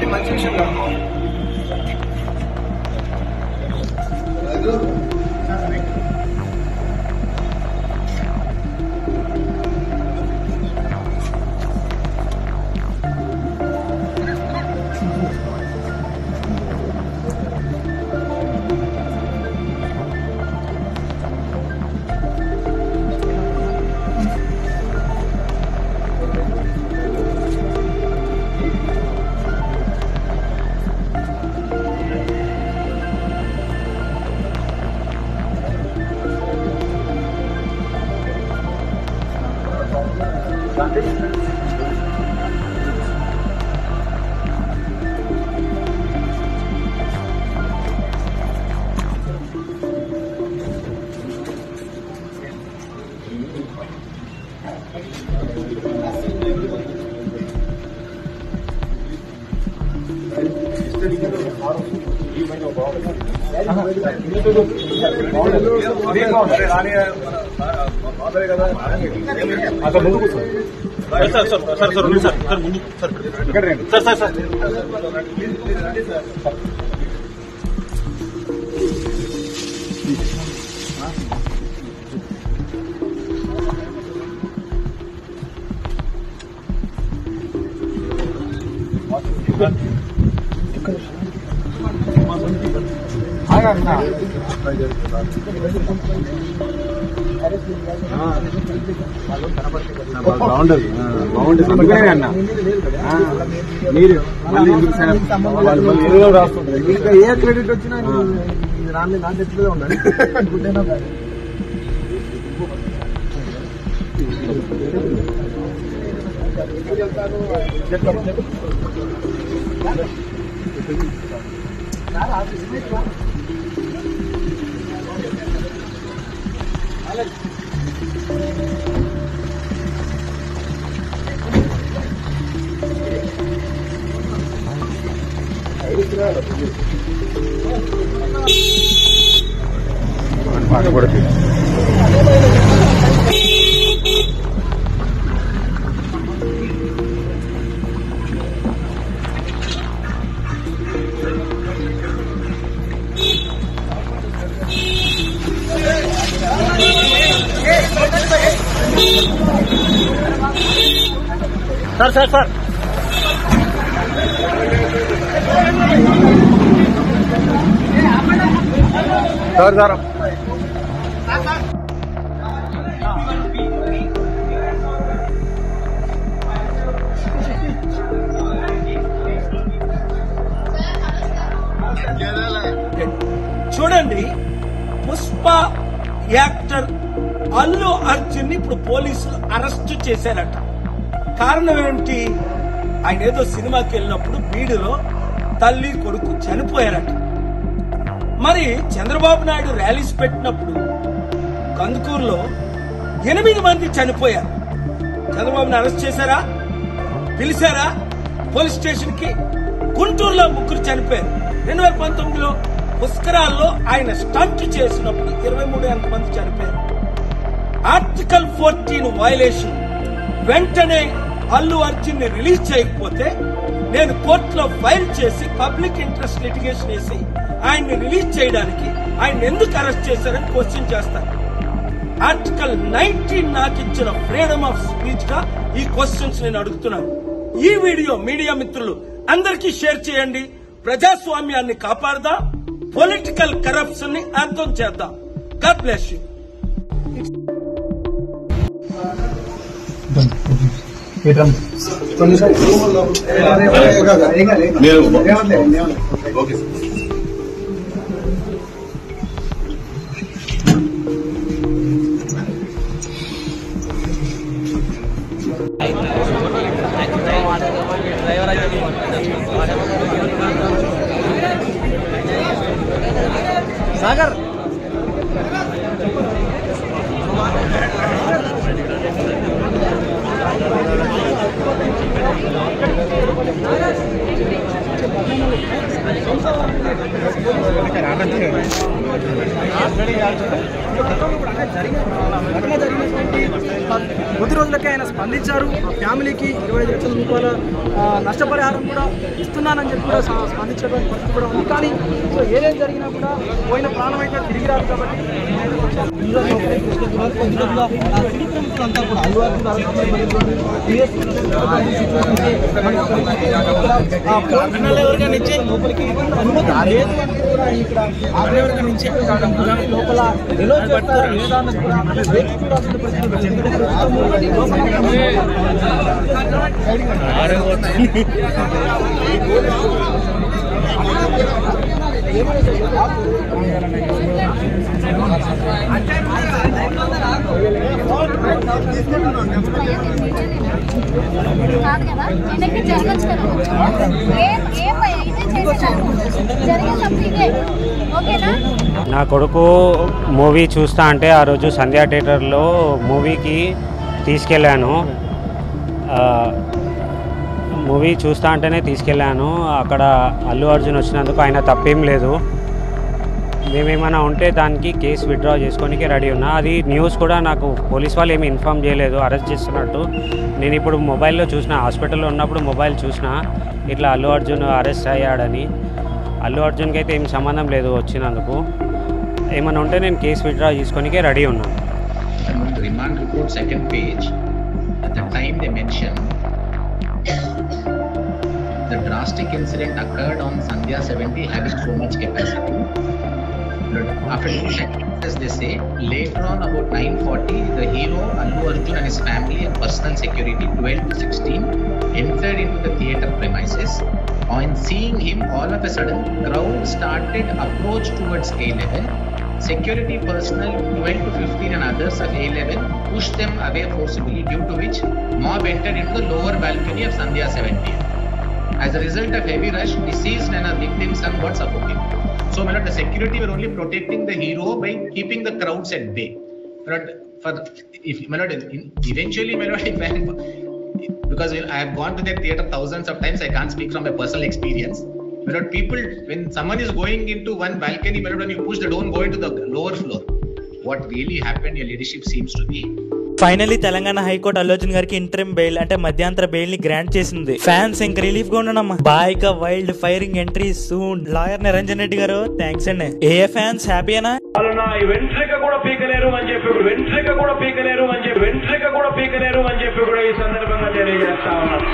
మంచి విషయం ఇంకా ఏ క్రెడిట్ వచ్చినా రాని నా చెట్లుగా ఉండాలి. సార్ చూడండి, పుష్ప యాక్టర్ అల్లు అర్జున్ ఇప్పుడు పోలీసులు అరెస్ట్ చేశారట. కారణం ఏంటి? ఆయన ఏదో సినిమాకి వెళ్ళినప్పుడు బీడులో తల్లి కొడుకు చనిపోయారట. మరి చంద్రబాబు నాయుడు ర్యాలీస్ పెట్టినప్పుడు కందుకూరులో 8 మంది చనిపోయారు. చంద్రబాబుని అరెస్ట్ చేశారా? పిలిచారా పోలీస్ స్టేషన్ కి? గుంటూరులో 3 చనిపోయారు. 2019లో పుష్కరాల్లో ఆయన స్టంట్ చేసినప్పుడు 23 మంది చనిపోయారు. Article 14 violation. వెంటనే అల్లు అర్జున్ ని రిలీజ్ చేయకపోతే నేను కోర్టులో ఫైల్ చేసి పబ్లిక్ ఇంట్రెస్ట్ లిటిగేషన్ వేసి ఆయన్ని రిలీజ్ చేయడానికి ఆయన ఎందుకు అరెస్ట్ చేశారని క్వశ్చన్ చేస్తాను. ఆర్టికల్ 19 నాకు ఇచ్చిన ఫ్రీడమ్ ఆఫ్ స్పీచ్ గా ఈ క్వశ్చన్స్ నేను అడుగుతున్నాను. ఈ వీడియో మీడియా మిత్రులు అందరికీ షేర్ చేయండి. ప్రజాస్వామ్యాన్ని కాపాడదాం, పొలిటికల్ కరప్షన్ ని అర్థం చేద్దాం. God bless you. సాగర్ కొద్ది రోజులకే ఆయన స్పందించారు. ఫ్యామిలీకి 25 లక్షల రూపాయల నష్టపరిహారం కూడా ఇస్తున్నానని చెప్పి కూడా స్పందించడానికి పరిస్థితి కూడా ఉంది. కానీ సో ఏదేం జరిగినా కూడా పోయిన ప్రాణం అయితే తిరిగి రాదు. కాబట్టి లోపల ఎలా చేస్తారు లేదన్నది కూడా నా కొడుకు మూవీ చూస్తా అంటే ఆ రోజు సంధ్యా థియేటర్లో మూవీకి తీసుకెళ్ళాను. మూవీ చూస్తా అంటేనే తీసుకెళ్ళాను. అక్కడ అల్లు అర్జున్ వచ్చినందుకు ఆయన తప్పేం లేదు. మేమేమైనా ఉంటే దానికి కేసు విత్డ్రా చేసుకోనికి రెడీ ఉన్నా. అది న్యూస్ కూడా నాకు పోలీస్ వాళ్ళు ఏమి ఇన్ఫామ్ చేయలేదు అరెస్ట్ చేస్తున్నట్టు. నేను ఇప్పుడు మొబైల్లో చూసిన, హాస్పిటల్లో ఉన్నప్పుడు మొబైల్ చూసిన ఇట్లా అల్లు అర్జున్ అరెస్ట్ అయ్యాడని. అల్లు అర్జున్కి అయితే ఏం సంబంధం లేదు వచ్చినందుకు. ఏమైనా ఉంటే నేను కేసు విత్డ్రా చేసుకోనికే రెడీ ఉన్నాను. Remand report second page at the time they mentioned the drastic incident occurred on Sandhya 70 having so much capacity. After as they say, later on about 9:40 the hero Allu Arjun and his family and personal security 12 to 16 entered into the theatre premises. On seeing him, all of a sudden crowd started approach towards A11. Security personnel 12 to 15 and others of A11 pushed them away forcibly, due to which mob entered into the lower balcony of Sandhya 70. As a result of heavy rush, deceased and our victim son got suffocated. So, my lord, the security were only protecting the hero by keeping the crowds at bay. My lord, eventually, my lord, because I have gone to that theatre thousands of times, I can't speak from my personal experience. My lord, people, when someone is going into one balcony, my lord, when you push the door, go into the lower floor. What really happened, your leadership seems to be. Finally Telangana high court Allu Arjun గారికి interim bail అంటే మధ్యాంతర bail ని grant చేసింది. Fans ఇంకా relief గా ఉండనమ్మా. బాయ్గా wild firing entry soon. Lawyer Niranjan Reddy గారు థ్యాంక్స్ అండి. ఏ ఫ్యాన్స్ హ్యాపీనా? వెంట్రిక కూడా పీకలేరు అని చెప్పి ఈ సందర్భంగా తెలియజేస్తా ఉన్నారు.